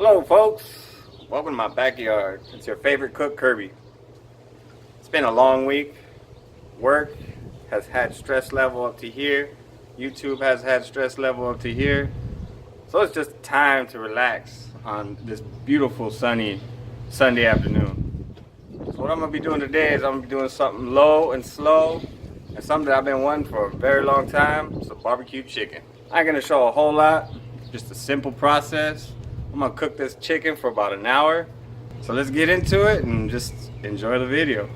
Hello folks, welcome to my backyard. It's your favorite cook, Kirby. It's been a long week. Work has had stress level up to here. YouTube has had stress level up to here. So it's just time to relax on this beautiful sunny Sunday afternoon. So what I'm going to be doing today is I'm going to be doing something low and slow and something that I've been wanting for a very long time. Some barbecue chicken. I ain't going to show a whole lot, just a simple process. I'm gonna cook this chicken for about an hour. So let's get into it and just enjoy the video.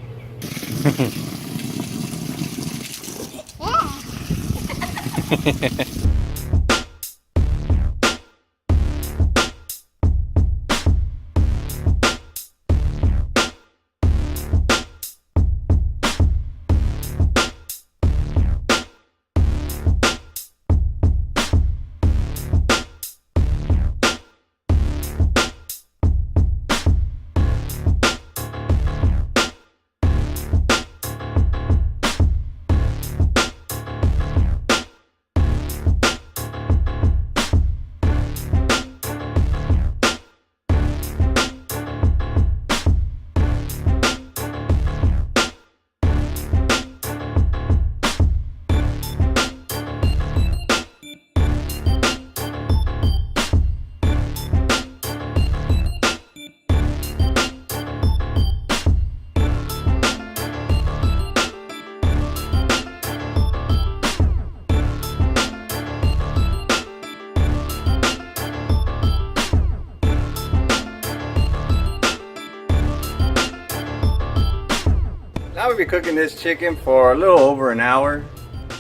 Now we'll be cooking this chicken for a little over an hour.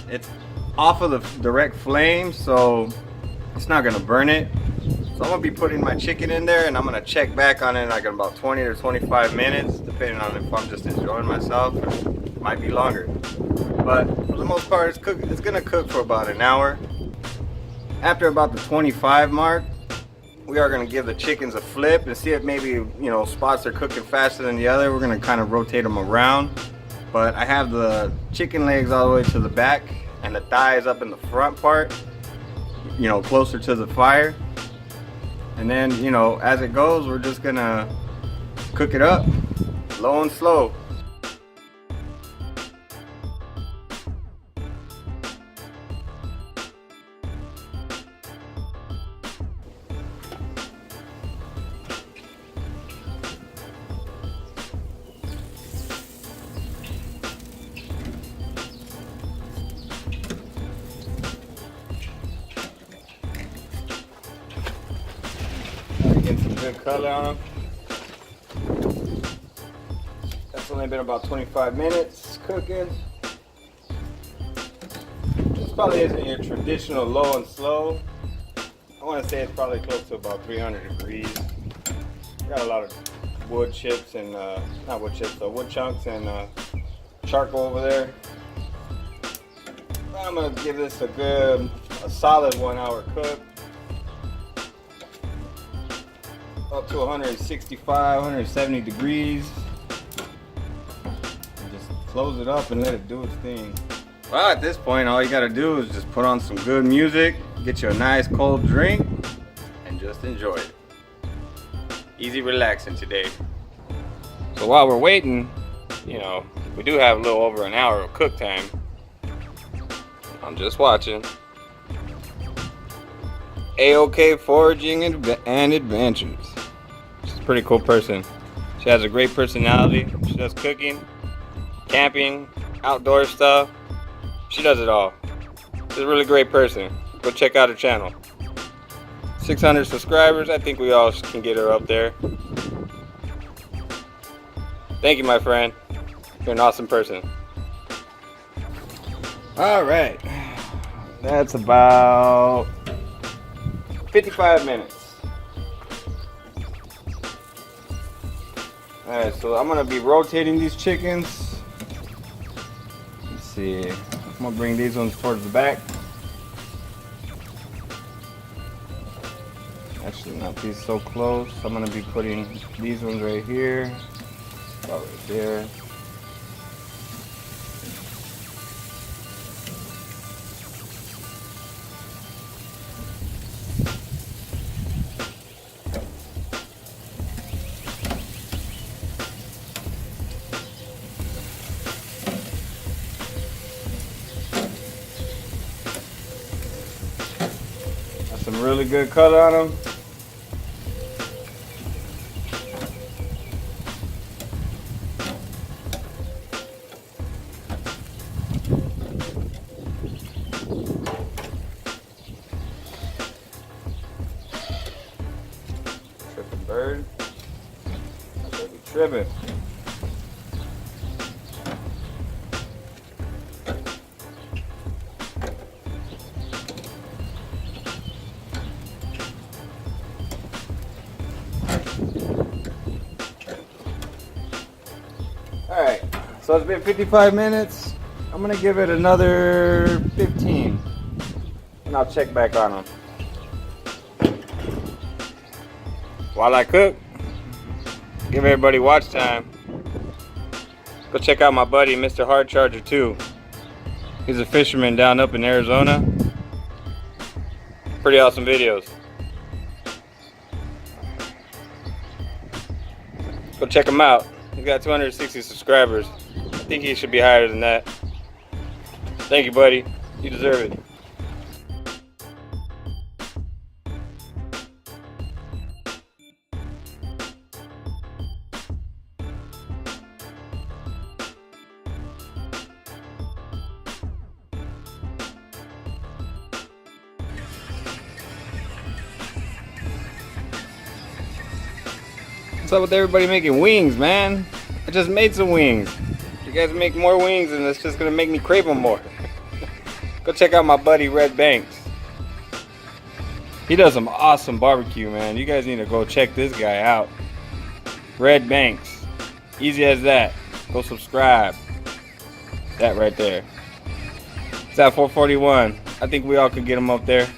It's off of the direct flame, so it's not gonna burn it. So I'm gonna be putting my chicken in there and I'm gonna check back on it like in about 20 or 25 minutes, depending on if I'm just enjoying myself. It might be longer. But for the most part, it's gonna cook for about an hour. After about the 25 mark, we are gonna give the chickens a flip and see if maybe, spots are cooking faster than the other. We're gonna kind of rotate them around. But I have the chicken legs all the way to the back and the thighs up in the front part, closer to the fire. And then, as it goes, we're just gonna cook it up, low and slow. Getting some good color on them. That's only been about 25 minutes cooking. This probably isn't your traditional low and slow. I want to say it's probably close to about 300 degrees. Got a lot of wood chips and not wood chips, but wood chunks and charcoal over there. I'm gonna give this a solid 1 hour cook. Up to 165, 170 degrees. And just close it up and let it do its thing. Well, at this point, all you gotta do is just put on some good music, get you a nice cold drink, and just enjoy it. Easy relaxing today. So while we're waiting, we do have a little over an hour of cook time. I'm just watching. AOK Foraging and Adventures. She's a pretty cool person. She has a great personality. She does cooking, camping, outdoor stuff. She does it all. She's a really great person. Go check out her channel. 600 subscribers. I think we all can get her up there. Thank you, my friend. You're an awesome person. All right. That's about 55 minutes. Alright, so I'm gonna be rotating these chickens. Let's see. I'm gonna bring these ones towards the back. Actually, not these so close. I'm gonna be putting these ones right here. About right there. some really good color on them. Tripping bird. That baby tripping. Alright, so it's been 55 minutes. I'm gonna give it another 15 and I'll check back on them. While I cook, give everybody watch time. Go check out my buddy Mr. Hard Charger 2. He's a fisherman down up in Arizona. Pretty awesome videos. Go check him out. He's got 260 subscribers. I think he should be higher than that. Thank you, buddy. You deserve it. What's up with everybody making wings, man? I just made some wings. You guys make more wings and it's just gonna make me crave them more. Go check out my buddy Red Banks. He does some awesome barbecue, man. You guys need to go check this guy out. Red Banks. Easy as that. Go subscribe. That right there. It's at 441. I think we all could get him up there.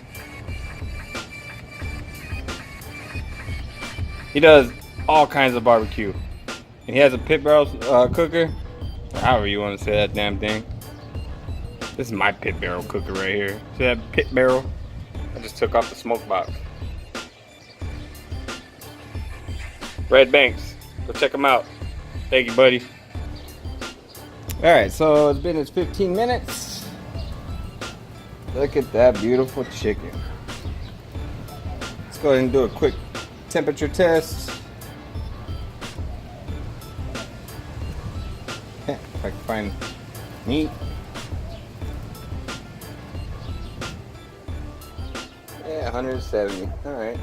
He does all kinds of barbecue. And he has a pit barrel cooker. However you want to say that damn thing. This is my pit barrel cooker right here. See that pit barrel? I just took off the smoke box. Red Banks. Go check him out. Thank you, buddy. Alright, so it's been 15 minutes. Look at that beautiful chicken. Let's go ahead and do a quick temperature test. If I can find meat. Yeah, 170. Alright.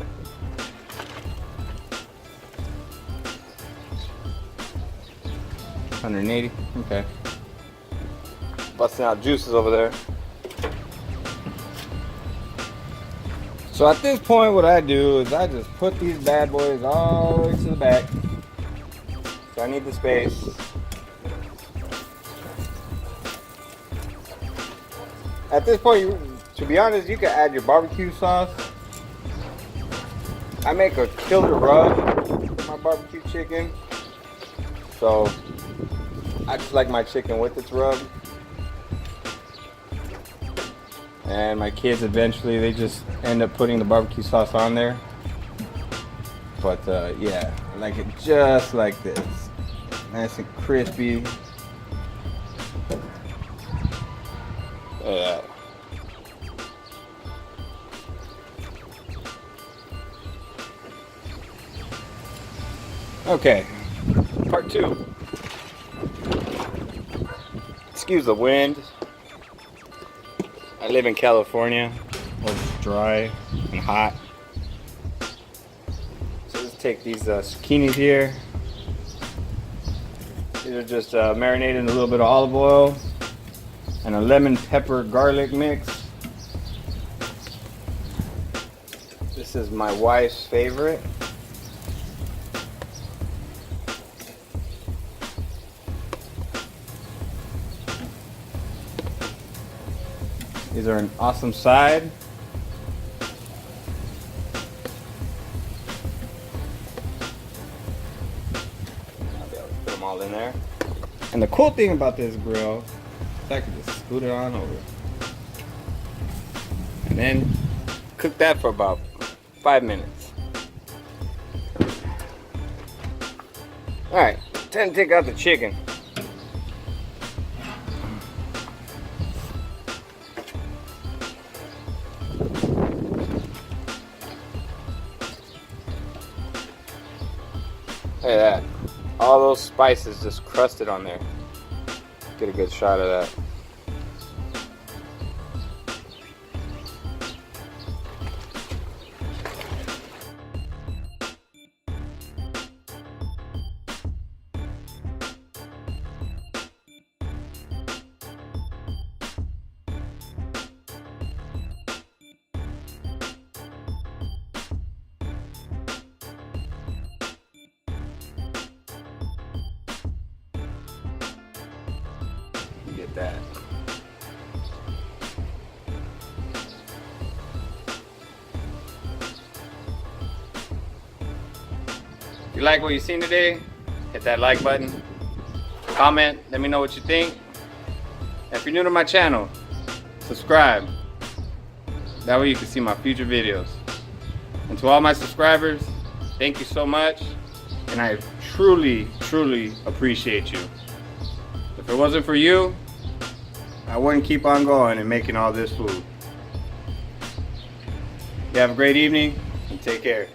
$180. Okay. Busting out juices over there. So at this point, what I do is I just put these bad boys all the way to the back. So I need the space. At this point, to be honest, you can add your barbecue sauce. I make a killer rub for my barbecue chicken. So I just like my chicken with its rub. And my kids eventually, they just end up putting the barbecue sauce on there. But yeah, I like it just like this. Nice and crispy. Yeah. Okay, part 2. Excuse the wind. I live in California, where it's dry and hot. So let's take these zucchinis here. These are just marinated in a little bit of olive oil and a lemon pepper garlic mix. This is my wife's favorite. These are an awesome side. I'll be able to put them all in there. And the cool thing about this grill is I can just scoot it on over. And then cook that for about 5 minutes. Alright, time to take out the chicken. at that. All those spices just crusted on there. Get a good shot of that. Get that. If you like what you've seen today, hit that like button. Comment, let me know what you think. And if you're new to my channel, subscribe. That way you can see my future videos. And to all my subscribers, thank you so much. And I truly, truly appreciate you. If it wasn't for you, I wouldn't keep on going and making all this food. You have a great evening and take care.